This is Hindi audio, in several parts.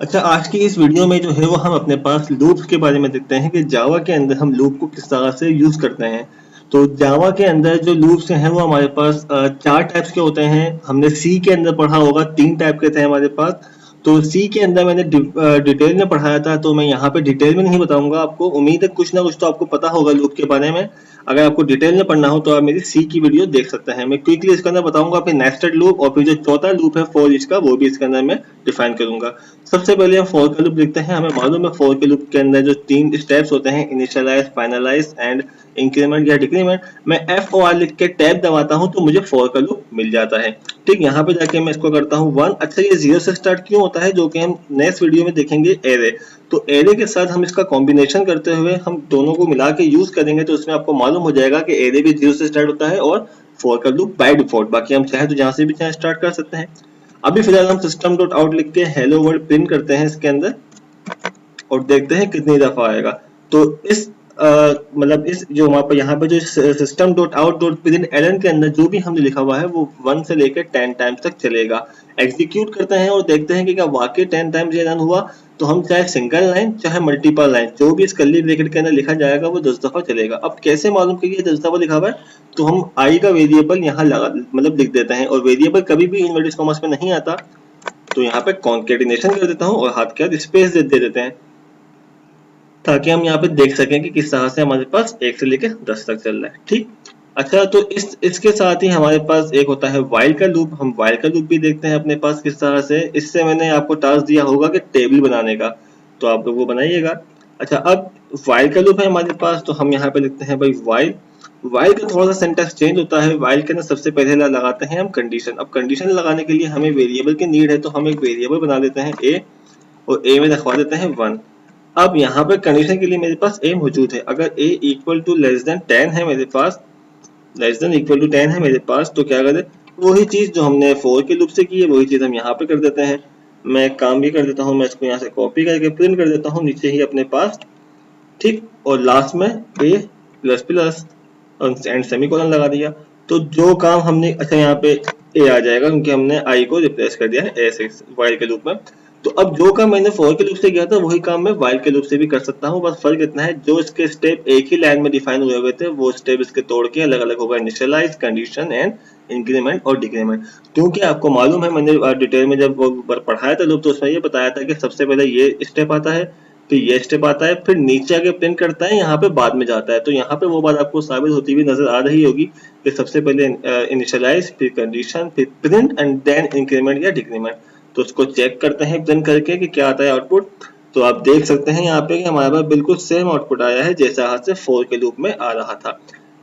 अच्छा, आज की इस वीडियो में जो है वो हम अपने पास लूप्स के बारे में देखते हैं कि जावा के अंदर हम लूप को किस तरह से यूज करते हैं। तो जावा के अंदर जो लूप्स हैं वो हमारे पास चार टाइप्स के होते हैं। हमने सी के अंदर पढ़ा होगा, तीन टाइप के थे हमारे पास। तो सी के अंदर मैंने डिटेल में पढ़ाया था, तो मैं यहाँ पे डिटेल में नहीं बताऊंगा आपको। उम्मीद है कुछ ना कुछ तो आपको पता होगा लूप के बारे में। अगर आपको डिटेल में पढ़ना हो तो आप मेरी सी की वीडियो देख सकते हैं। मैं क्विकली इसके अंदर बताऊंगा फिर नेस्टेड लूप, और फिर जो चौथा लूप है फॉर ईच का, वो भी इसके अंदर मैं डिफाइन करूंगा। सबसे पहले हम फॉर का लूप देखते हैं। हमें मालूम है फॉर के लूप के अंदर जो तीन स्टेप्स होते हैं, इनिशियलाइज, फाइनलाइज एंड इंक्रीमेंट या डिक्रीमेंट। मैं एफ ओ आर लिख के टैब दबाता हूं तो मुझे फॉर का लूप मिल जाता है। ठीक, यहाँ पे जाके मैं इसको करता हूँ वन। अच्छा, ये जीरो से स्टार्ट क्यों होता है, जो कि हम नेक्स्ट वीडियो में देखेंगे एरे। तो एरे के साथ हम इसका कॉम्बिनेशन करते हुए हम दोनों को मिला के यूज करेंगे, तो उसमें आपको मालूम हो जाएगा कि एरे भी जीरो से स्टार्ट होता है और फॉर का लूप बाय डिफॉल्ट। बाकी हम चाहे तो जहां से भी चाहे स्टार्ट कर सकते हैं। अभी फिलहाल हम सिस्टम डॉट आउट लिख के हेलो वर्ल्ड प्रिंट करते हैं इसके अंदर, और देखते हैं कितनी दफा आएगा। तो इस मतलब इस जो वहां पर यहाँ पे जो system dot out dot print एलन के अंदर जो भी हमने लिखा हुआ है वो 1 से लेकर 10 टाइम्स तक चलेगा। एग्जीक्यूट करते हैं और देखते हैं कि क्या वाकई 10 टाइम्स ये रन हुआ। तो हम चाहे सिंगल लाइन चाहे मल्टीपल लाइन, जो भी इस कर्ली ब्रैकेट के अंदर लिखा जाएगा वो 10 दफा चलेगा। अब कैसे मालूम कि ये 10 दफा लिखा हुआ है, तो हम आई का वेरिएबल यहाँ लगा मतलब लिख देते हैं, और वेरिएबल कभी भी इनवर्टेड कॉमास में नहीं आता। तो यहाँ पे कॉन्केटिनेशन कर देता हूँ और हाथ के साथ स्पेस दे देते हैं, ताकि हम यहाँ पे देख सकें कि किस तरह से हमारे पास 1 से लेकर 10 तक चल रहा है। ठीक। अच्छा, तो इसके साथ ही हमारे पास एक होता है व्हाइल का लूप। हम व्हाइल का लूप भी देखते हैं अपने पास किस तरह से। इससे मैंने आपको टास्क दिया होगा कि टेबल बनाने का, तो आप लोग वो बनाइएगा। अच्छा, अब व्हाइल का लूप है हमारे पास, तो हम यहाँ पे लिखते हैं भाई व्हाइल। व्हाइल का थोड़ा सा सिंटैक्स चेंज होता है। व्हाइल के अंदर सबसे पहले लगाते हैं हम कंडीशन। अब कंडीशन लगाने के लिए हमें वेरिएबल की नीड है, तो हम एक वेरिएबल बना देते हैं ए, और ए में रखवा देते हैं 1। अब यहाँ पे कंडीशन के लिए मेरे पास ए मौजूद है। अगर ए इक्वल टू लेस देन 10 है मेरे पास, लेस देन इक्वल टू 10 है मेरे पास, तो क्या करें, वही चीज जो हमने फॉर के लूप से की है वही चीज हम यहाँ पे कर देते हैं। मैं काम भी कर देता हूँ, मैं इसको यहाँ से कॉपी करके प्रिंट कर देता हूँ नीचे ही अपने पास। ठीक, और लास्ट में ए प्लस प्लस एंड सेमीकोलन लगा दिया। तो जो काम हमने, अच्छा यहाँ पे ए आ जाएगा क्योंकि हमने आई को रिप्लेस कर दिया है ए से व्हाइल के लूप में। तो अब जो काम मैंने फॉर के लूप से किया था वही काम मैं व्हाइल के लूप से भी कर सकता हूँ। बस फर्क इतना है, जो इसके स्टेप एक ही लाइन में डिफाइन हुए हुए थे वो स्टेप इसके तोड़ के अलग अलग होगा, इनिशियलाइज, कंडीशन एंड इंक्रीमेंट और डिक्रीमेंट। क्योंकि आपको मालूम है, मैंने डिटेल में जब पढ़ाया था लूप तो उसमें ये बताया था कि सबसे पहले ये स्टेप आता है, फिर ये स्टेप आता है, फिर नीचे आके प्रिंट करता है, यहाँ पे बाद में जाता है। तो यहाँ पे वो बात आपको साबित होती हुई नजर आ रही होगी कि सबसे पहले इनिशियलाइज, फिर कंडीशन, फिर प्रिंट एंड देन इंक्रीमेंट या डिक्रीमेंट। तो उसको चेक करते हैं प्रिंट करके कि क्या आता है आउटपुट। तो आप देख सकते हैं यहाँ पे कि हमारे पास बिल्कुल सेम आउटपुट आया है जैसा हाथ से फॉर के लूप में आ रहा था।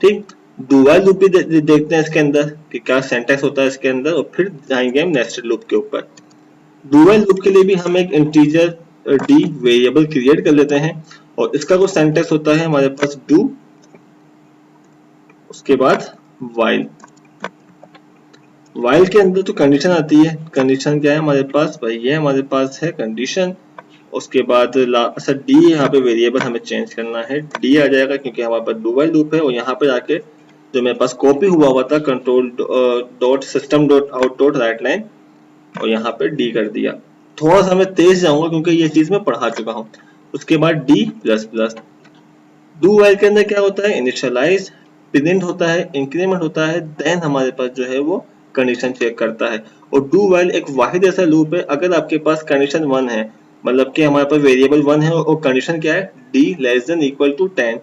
ठीक, डू व्हाइल लूप भी देखते हैं इसके अंदर कि क्या सिंटैक्स होता है इसके अंदर, और फिर जाएंगे हम नेस्टेड लूप के ऊपर। डू व्हाइल लूप के लिए भी हम एक इंटीजर डी वेरिएबल क्रिएट कर लेते हैं, और इसका जो सिंटैक्स होता है हमारे पास डू, उसके बाद व्हाइल। व्हाइल के अंदर तो कंडीशन आती है। कंडीशन क्या है हमारे पास, भाई ये हमारे पास है कंडीशन। उसके बाद अच्छा डी, यहाँ पे वेरिएबल हमें चेंज करना है, डी आ जाएगा क्योंकि हमारे पास डू व्हाइल लूप है। और यहाँ पे जाके जो मेरे पास कॉपी हुआ था control dot system dot out dot right line, और यहाँ पे डी कर दिया। थोड़ा सा मैं तेज जाऊंगा क्योंकि ये चीज मैं पढ़ा चुका हूँ। उसके बाद D plus plus. Do while के अंदर क्या होता है, इनिशियलाइज, प्रिंट होता है, इंक्रीमेंट होता है, देन हमारे पास जो है वो कंडीशन चेक करता है। और डू व्हाइल एक वाहिद ऐसा लूप है, अगर आपके पास कंडीशन 1 है, मतलब कि हमारे पास वेरिएबल 1 है और कंडीशन क्या है, D less than equal to 10,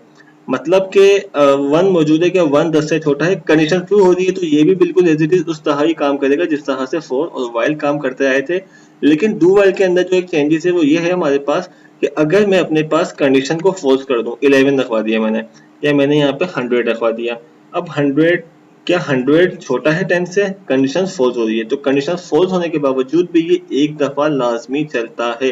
मतलब के 1 मौजूद है, क्या 1 10 से छोटा है, कंडीशन ट्रू हो रही है, तो ये भी बिल्कुल एज इट इज उस तरह ही काम करेगा जिस तरह से फॉर और व्हाइल काम करते आए थे। लेकिन डू व्हाइल के अंदर जो एक चेंजेस है वो ये है हमारे पास कि अगर मैं अपने पास कंडीशन को फोर्स कर दूं, 11 रखवा दिया मैंने, या मैंने यहाँ पे 100 रखवा दिया। अब 100, क्या 100 छोटा है 10 से, कंडीशन फोर्स हो रही है, तो कंडीशन फोर्स होने के बावजूद भी ये एक दफा लाजमी चलता है।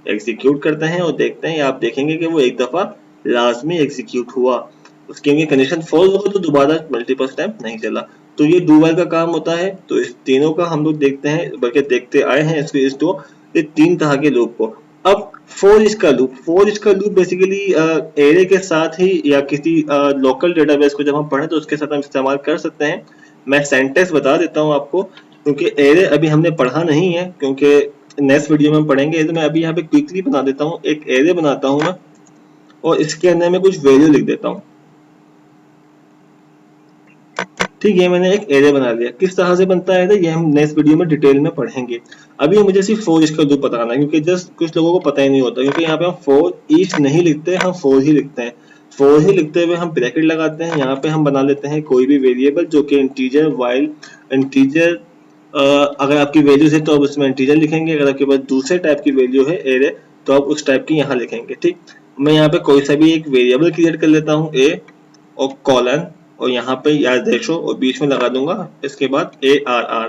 एग्जीक्यूट करते हैं और देखते हैं, आप देखेंगे कि वो एक दफा लाजमी एग्जीक्यूट हुआ। उसकी कंडीशन फॉल्स हो तो दोबारा मल्टीपल टाइम नहीं चला। तो ये डू व्हाइल का काम होता है। तो इस तीनों का हम लोग देखते हैं, बल्कि देखते आए हैं इस दो, ये 3 तरह के लूप को। अब फॉर ईच का लूप, फॉर ईच का लूप बेसिकली एरे के साथ ही या किसी लोकल डेटाबेस को जब हम पढ़ें तो उसके साथ हम इस्तेमाल कर सकते हैं। मैं सेंटेंस बता देता हूँ आपको, क्योंकि एरे अभी हमने पढ़ा नहीं है, क्योंकि नेक्स्ट वीडियो में हम पढ़ेंगे। तो मैं अभी यहाँ पे क्विकली बना देता हूँ, एक एरे बनाता हूँ मैं और इसके अंदर मैं कुछ वैल्यू लिख देता हूँ। ठीक है, मैंने एक एरे बना लिया। किस तरह से बनता है ये हम नेक्स्ट वीडियो में डिटेल में पढ़ेंगे। अभी मुझे सिर्फ फॉर ईच का लूप बताना है, क्योंकि जस्ट कुछ लोगों को पता ही नहीं होता, क्योंकि यहाँ पे हम फॉर ईच नहीं लिखते, हम फॉर ही लिखते हैं। फॉर ही लिखते हुए हम ब्रैकेट लगाते हैं, यहाँ पे हम बना लेते हैं कोई भी वेरिएबल जो कि इंटीजर, वाइल इंटीजर अगर आपकी वैल्यूज है तो आप उसमें इंटीजर लिखेंगे, अगर आपके पास दूसरे टाइप की वैल्यू है एरे तो आप उस टाइप की यहाँ लिखेंगे। ठीक, मैं यहाँ पे कोई सा भी एक वेरिएबल क्रिएट कर लेता हूँ ए और कॉलन और यहाँ पे याद देखो और बीच में लगा दूंगा इसके बाद ARR।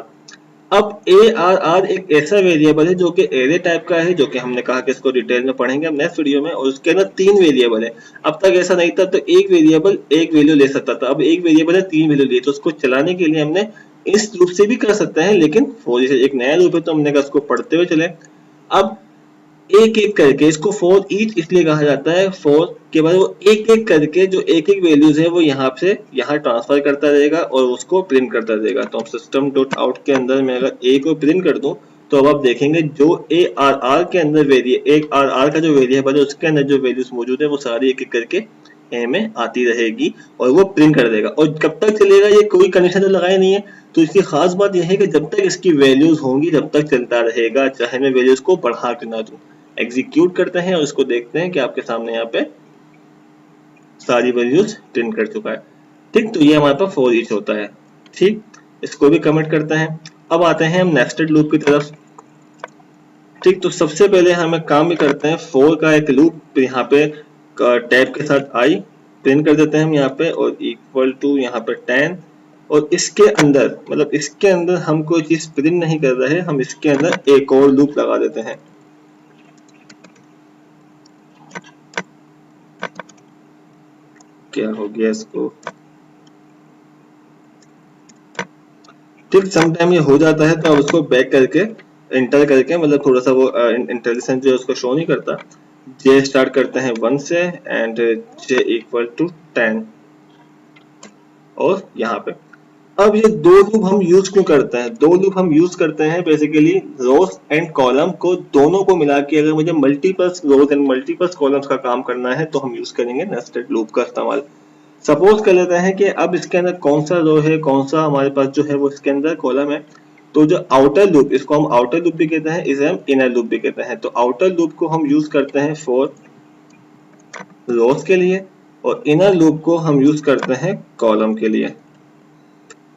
अब ARR एक ऐसा वेरिएबल है जो कि एरे टाइप का है, जो कि हमने कहा कि इसको डिटेल में पढ़ेंगे हम नेक्स्ट वीडियो में। और उसके अंदर 3 वेरिएबल है। अब तक ऐसा नहीं था, तो एक वेरिएबल एक वैल्यू ले सकता था, अब एक वेरिएबल है 3 वैल्यू लिए। तो उसको चलाने के लिए हमने इस लूप से भी कर सकते हैं, लेकिन फॉर एक नया लूप है तो हमने कहा उसको पढ़ते हुए चले। अब एक एक करके इसको फॉर ईच इसलिए कहा जाता है, फॉर के बाद वो एक एक करके जो एक एक वैल्यूज है वो यहाँ से यहाँ ट्रांसफर करता रहेगा और उसको प्रिंट करता रहेगा। तो हम सिस्टम डॉट आउट के अंदर मैं अगर ए को प्रिंट कर दूं तो अब आप देखेंगे जो ARR के अंदर ARR का जो वेरिएबल है उसके अंदर जो वैल्यूज मौजूद है वो सारी एक एक करके ए में आती रहेगी और वो प्रिंट कर देगा। और कब तक चलेगा ये कोई कंडीशन तो लगाई नहीं है, तो इसकी खास बात यह है कि जब तक इसकी वैल्यूज होंगी जब तक चलता रहेगा, चाहे मैं वैल्यूज को बढ़ा के ना दूं। एग्जीक्यूट करते हैं और इसको देखते हैं कि आपके सामने यहाँ पे सारी वैल्यूज प्रिंट कर चुका है। ठीक, तो ये हमारे पास फॉर ईच होता है। ठीक, इसको भी कमेंट करते हैं। अब आते हैं हम नेस्टेड लूप की तरफ। ठीक, तो सबसे पहले हम एक काम भी करते हैं, फॉर का एक लूप यहाँ पे टैब के साथ आई प्रिंट कर देते हैं हम यहाँ पे और इक्वल टू यहाँ पे 10। और इसके अंदर मतलब इसके अंदर हम कोई चीज प्रिंट नहीं कर रहे, हम इसके अंदर एक और लूप लगा देते हैं। क्या हो गया इसको? ठीक, समटाइम ये हो जाता है तो आप उसको बैक करके इंटर करके मतलब थोड़ा सा वो इंटेलिजेंस जो है उसको शो नहीं करता। जे स्टार्ट करते हैं 1 से एंड जे इक्वल टू 10 और यहाँ पे। अब ये दो लूप हम यूज क्यों करते हैं? दो लूप हम यूज करते हैं बेसिकली रोज एंड कॉलम को दोनों को मिला के अगर मुझे multiples rows and multiples columns का काम करना है तो हम यूज करेंगे नेस्टेड लूप का इस्तेमाल। सपोज कर लेते हैं कि अब इसके अंदर कौन सा रो है, कौन सा हमारे पास जो है वो इसके अंदर कॉलम है। तो जो आउटर लूप, इसको हम आउटर लूप भी कहते हैं, इसे हम इनर लूप भी कहते हैं। तो आउटर लूप को हम यूज करते हैं फॉर रोज के लिए और इनर लूप को हम यूज करते हैं कॉलम के लिए।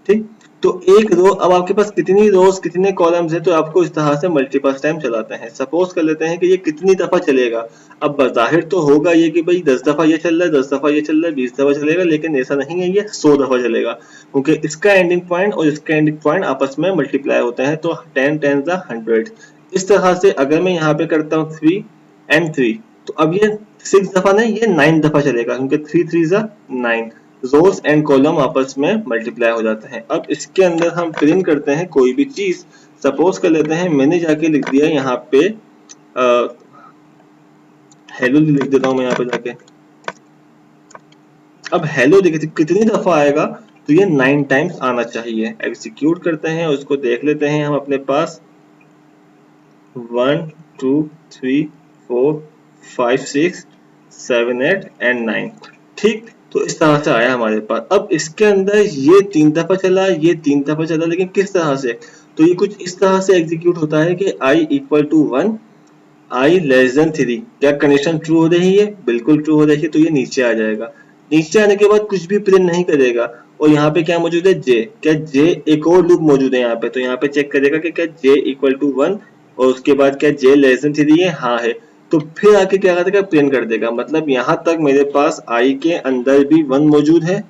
ठीक, तो एक रो, अब आपके पास कितनी रोज कितने कॉलम्स है तो आपको इस तरह से मल्टीपल टाइम चलाते हैं। सपोज कर लेते हैं कि ये कितनी दफा चलेगा। अब बज़ाहिर तो होगा ये कि भाई 10 दफा ये चल रहा है, 10 दफा ये चल रहा है, 20 दफा चलेगा, लेकिन ऐसा नहीं है, ये 100 दफा चलेगा, क्योंकि इसका एंडिंग पॉइंट और इसका एंडिंग पॉइंट आपस में मल्टीप्लाई होते हैं। तो 10 10 100। इस तरह से अगर मैं यहाँ पे करता हूँ 3 and 3 तो अब ये 6 दफा नहीं, ये 9 दफा चलेगा, क्योंकि 3 3 9 रोज एंड कॉलम आपस में मल्टीप्लाई हो जाते हैं। अब इसके अंदर हम प्रिंट करते हैं कोई भी चीज। सपोज कर लेते हैं मैंने जाके लिख दिया यहाँ पे हेलो लिख देता हूं मैं यहाँ पे जाके। अब हेलो देखिए कितनी दफा आएगा, तो ये 9 टाइम्स आना चाहिए। एग्जीक्यूट करते हैं और इसको देख लेते हैं हम अपने पास 1 2 3 4 5 6 7 8 एंड 9। ठीक, तो इस तरह से आया हमारे पास। अब इसके अंदर ये 3 दफा चला, ये 3 दफा चला, लेकिन किस तरह से? तो ये कुछ इस तरह से एग्जीक्यूट होता है कि i equal to 1 i less than 3। क्या कंडीशन ट्रू हो रही है? बिल्कुल ट्रू हो रही है, तो ये नीचे आ जाएगा। नीचे आने के बाद कुछ भी प्रिंट नहीं करेगा। और यहाँ पे क्या मौजूद है? j। क्या j एक और लूप मौजूद है यहाँ पे? तो यहाँ पे चेक करेगा कि क्या j इक्वल टू 1 और उसके बाद क्या j लेस देन 3 है? हाँ है। तो फिर आके क्या करेगा? प्रिंट कर देगा। मतलब यहाँ तक मेरे पास i के अंदर भी 1 मौजूद है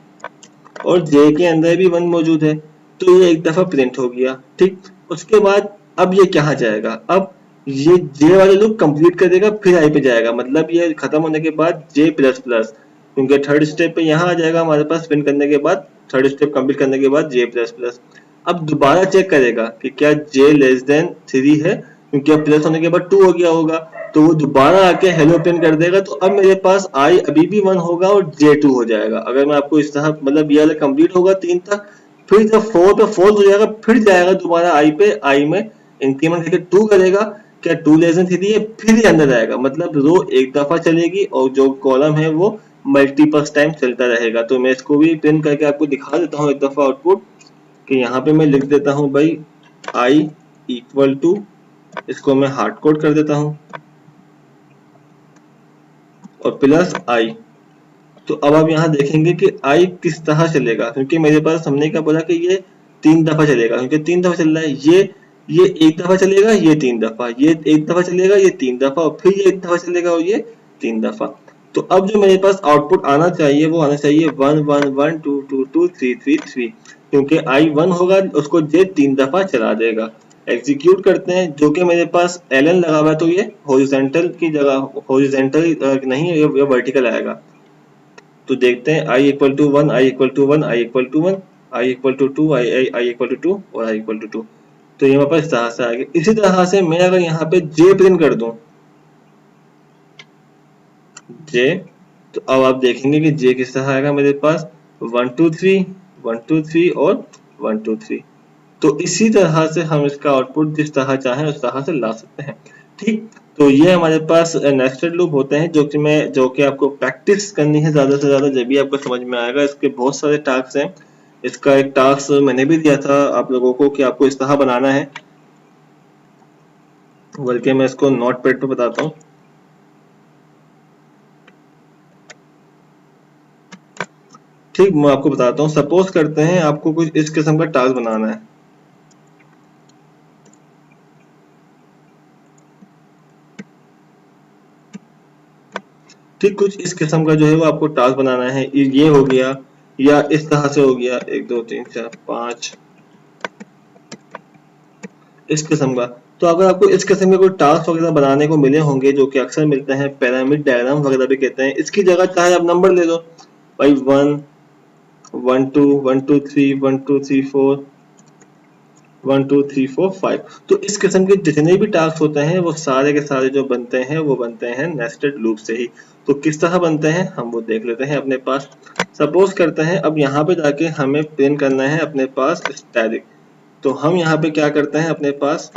और j के अंदर भी 1 मौजूद है, तो ये एक दफा प्रिंट हो गया। ठीक, उसके बाद अब ये कहाँ जाएगा? अब ये j वाले लूप कंप्लीट कर देगा, फिर i पे जाएगा। मतलब ये खत्म होने के बाद j प्लस प्लस, क्योंकि थर्ड स्टेप पे यहाँ आ जाएगा हमारे पास प्रिंट करने के बाद, थर्ड स्टेप कंप्लीट करने के बाद j प्लस प्लस। अब दोबारा चेक करेगा कि क्या j लेस देन 3 है, क्योंकि अब प्लस होने के बाद 2 हो गया होगा, तो वो दोबारा आके हेलो प्रिंट कर देगा। तो अब मेरे पास i अभी भी 1 होगा और j 2 हो जाएगा। अगर मैं आपको इस तरह मतलब ये वाला कंप्लीट होगा 3 तक, फिर जब 4 पे फॉल्स हो जाएगा फिर जाएगा दोबारा i पे, i में इंक्रीमेंट करके 2 करेगा, क्या 2 लेस देन 3 है, फिर ये अंदर आएगा, मतलब रो एक दफा चलेगी और जो कॉलम है वो मल्टीपल्स टाइम चलता रहेगा। तो मैं इसको भी प्रिंट करके आपको दिखा देता हूँ एक दफा आउटपुट, कि यहाँ पे मैं लिख देता हूँ भाई i इक्वल टू, इसको मैं हार्ड कोड कर देता हूँ और प्लस i। तो अब आप यहाँ देखेंगे कि i किस तरह चलेगा, क्योंकि मेरे पास हमने क्या बोला कि ये 3 दफा चलेगा, क्योंकि 3 दफा चल रहा है, ये एक दफा चलेगा, ये 3 दफा, ये एक दफा चलेगा, ये 3 दफा, और फिर ये एक दफा चलेगा और ये 3 दफा। तो अब जो मेरे पास आउटपुट आना चाहिए वो आना चाहिए 1 1 1 2 2 2 3 3 3, क्योंकि i 1 होगा उसको j 3 दफा चला देगा। एग्जीक्यूट करते हैं, जो कि मेरे पास ln लगा हुआ है, तो ये हॉरिजॉन्टल की जगह, हॉरिजॉन्टल नहीं है, ये वर्टिकल आएगा। तो देखते हैं i equal to 1, i equal to 1, i equal to 1, i equal to 2, i equal to 2 और i इक्वल टू 2। तो ये मेरे पास इस तरह से आएगा। इसी तरह से मैं अगर यहाँ पे j प्रिंट कर दूं j, तो अब आप देखेंगे कि j किस तरह आएगा मेरे पास 1 2 3 1 2 3 और 1 2 3। तो इसी तरह से हम इसका आउटपुट जिस तरह चाहें उस तरह से ला सकते हैं। ठीक, तो ये हमारे पास नेस्टेड लूप होते हैं, जो कि आपको प्रैक्टिस करनी है ज्यादा से ज्यादा, जब भी आपको समझ में आएगा। इसके बहुत सारे टास्क हैं। इसका एक टास्क मैंने भी दिया था आप लोगों को कि आपको इस तरह बनाना है, बल्कि मैं इसको नोट पैड पे बताता हूँ। ठीक, मैं आपको बताता हूँ। सपोज करते हैं आपको कुछ इस किस्म का टास्क बनाना है। ठीक, कुछ इस किस्म का जो है वो आपको टास्क बनाना है। ये हो गया, या इस तरह से हो गया 1 2 3 4 5 इस किस्म का। तो अगर आपको इस किस्म के कोई टास्क वगैरह बनाने को मिले होंगे, जो कि अक्सर मिलते हैं, पिरामिड डायग्राम वगैरह भी कहते हैं, इसकी जगह चाहे आप नंबर ले दो भाई 1 1 2 1 2 3 1 2 3 4 1 2 3 4 5। तो इस किस्म के जितने भी टास्क होते हैं वो सारे के सारे जो बनते हैं वो बनते हैं नेस्टेड लूप से ही। तो किस तरह बनते हैं हम वो देख लेते हैं अपने पास। सपोज करते हैं अब यहाँ पे जाके हमें प्रिंट करना है अपने पास स्टैटिक। तो हम यहाँ पे क्या करते हैं अपने पास,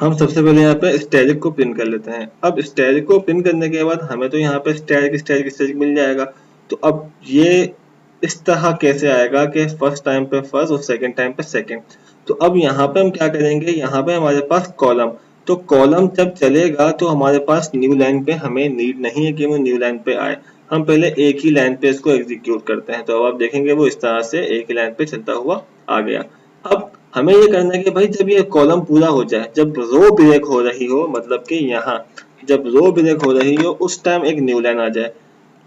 हम सबसे पहले यहाँ पे स्टैटिक को प्रिंट कर लेते हैं। अब स्टैटिक को प्रिंट करने के बाद हमें तो यहाँ पे स्टैटिक मिल जाएगा। तो अब ये इस तरह कैसे आएगा कि फर्स्ट टाइम पे फर्स्ट और सेकंड टाइम पे सेकंड। तो अब यहाँ पे हम क्या करेंगे, यहाँ पे हमारे पास कॉलम, तो कॉलम जब चलेगा तो हमारे पास न्यू लाइन पे हमें नीड नहीं है कि वो न्यू लाइन पे आए, हम पहले एक ही लाइन पे इसको एग्जीक्यूट करते हैं। तो अब आप देखेंगे वो इस तरह से एक ही लाइन पे चलता हुआ आ गया। अब हमें ये करना है कि भाई जब ये कॉलम पूरा हो जाए, जब रो ब्रेक हो रही हो, मतलब कि यहाँ जब रो ब्रेक हो रही हो उस टाइम एक न्यू लाइन आ जाए।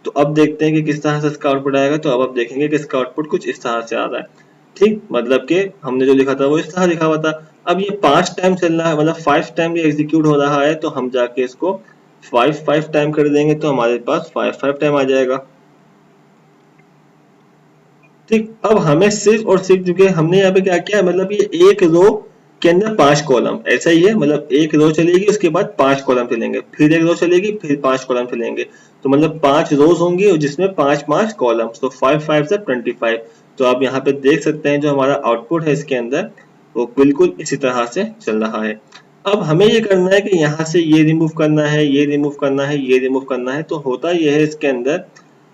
तो अब देखते हैं कि किस तरह से इसका आउटपुट आएगा। तो अब आप देखेंगे कि इसका आउटपुट कुछ इस तरह से आ रहा है। ठीक, मतलब कि हमने जो लिखा था वो इस तरह लिखा हुआ था। अब ये 5 टाइम चल रहा है, मतलब 5 टाइम ये एग्जीक्यूट हो रहा है, तो हम जाके इसको 5 टाइम कर देंगे तो हमारे पास 5 टाइम आ जाएगा। ठीक, अब हमें सिर्फ और सिर्फ, क्योंकि हमने यहाँ पे क्या किया, मतलब ये एक रो के अंदर 5 कॉलम, ऐसा ही है, मतलब एक रो चलेगी उसके बाद 5 कॉलम चलेंगे, फिर एक रो चलेगी फिर 5 कॉलम चलेंगे, तो मतलब 5 रोज होंगी और जिसमें 5 कॉलम्स, तो 5 5 से 25। तो आप यहाँ पे देख सकते हैं जो हमारा आउटपुट है इसके अंदर वो बिल्कुल इसी तरह से चल रहा है। अब हमें ये करना है कि यहाँ से ये रिमूव करना है, ये रिमूव करना है, ये रिमूव करना है। तो होता ये है इसके अंदर,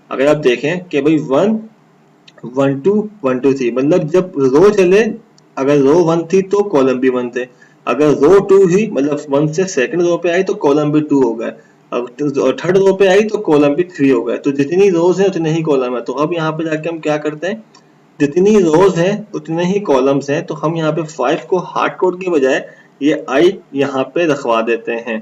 अगर आप देखें कि भाई 1 2 1 2 3, मतलब जब रो चले, अगर रो 1 थी तो कॉलम भी 1 थे, अगर रो 2 ही मतलब 1 से सेकंड रो पे आई तो कॉलम भी 2 हो गए, अब थर्ड रो पे आई तो कॉलम भी 3 हो गए। तो जितनी रोज है उतने ही कॉलम है। तो अब यहाँ पे जाके हम क्या करते हैं, जितनी रोज है उतने ही कॉलम्स हैं, तो हम यहाँ पे 5 को हार्ड कोड के बजाय ये आई यहाँ पे रखवा देते हैं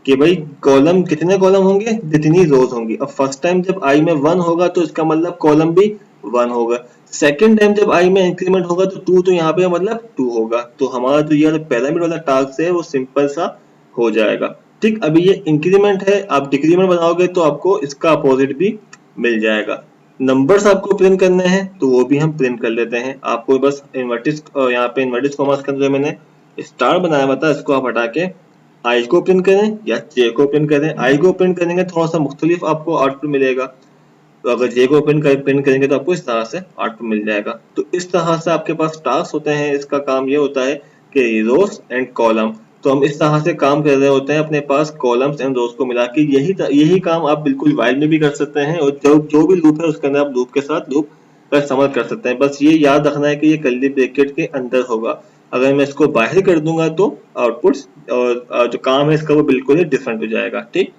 कि भाई कॉलम कितने कॉलम होंगे जितनी रोज होंगी। अब फर्स्ट टाइम जब आई में 1 होगा तो इसका मतलब कॉलम भी 1 होगा, सेकंड टाइम जब आई में इंक्रीमेंट होगा तो 2, तो यहाँ पे मतलब 2 होगा। तो हमारा जो ये पिरामिड वाला टास्क है वो सिंपल सा हो जाएगा। ठीक, अभी ये इंक्रीमेंट है, आप डिक्रीमेंट बनाओगे तो आपको इसका अपोजिट भी मिल जाएगा। नंबर्स आपको प्रिंट करने हैं तो वो भी हम प्रिंट कर लेते हैं। आपको बस इन्वर्टिस, यहाँ पे इन्वर्टिस कॉमास के अंदर मैंने स्टार बनाया हुआ था, इसको आप हटा के आई को प्रिंट करें या जे को प्रिंट करें। आई को प्रिंट करेंगे थोड़ा सा मुख्तलिफ आपको आउटपुट मिलेगा, तो अगर जे को प्रिंट करेंगे तो आपको इस तरह से आउटपुट मिल जाएगा। तो इस तरह से आपके पास टास्क होते हैं। इसका काम ये होता है कि रोज एंड कॉलम तो हम इस तरह से काम कर रहे होते हैं अपने पास कॉलम्स एंड रोज को मिला के। यही काम आप बिल्कुल वाइल में भी कर सकते हैं, और जो भी लूप है उसके अंदर आप लूप के साथ लूप का इस्तेमाल कर सकते हैं। बस ये याद रखना है कि ये कर्ली ब्रैकेट के अंदर होगा। अगर मैं इसको बाहर कर दूंगा तो आउटपुट्स और जो काम है इसका वो बिल्कुल ही डिफरेंट हो जाएगा। ठीक,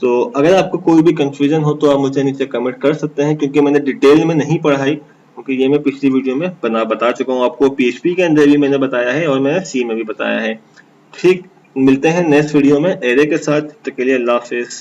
तो अगर आपको कोई भी कंफ्यूजन हो तो आप मुझे नीचे कमेंट कर सकते हैं, क्योंकि मैंने डिटेल में नहीं पढ़ाई, क्योंकि ये मैं पिछली वीडियो में बता चुका हूँ आपको। पीएचपी के अंदर भी मैंने बताया है और मैंने सी में भी बताया है। ठीक, मिलते हैं नेक्स्ट वीडियो में एरे के साथ। तब तक के लिए अल्लाह हाफिज।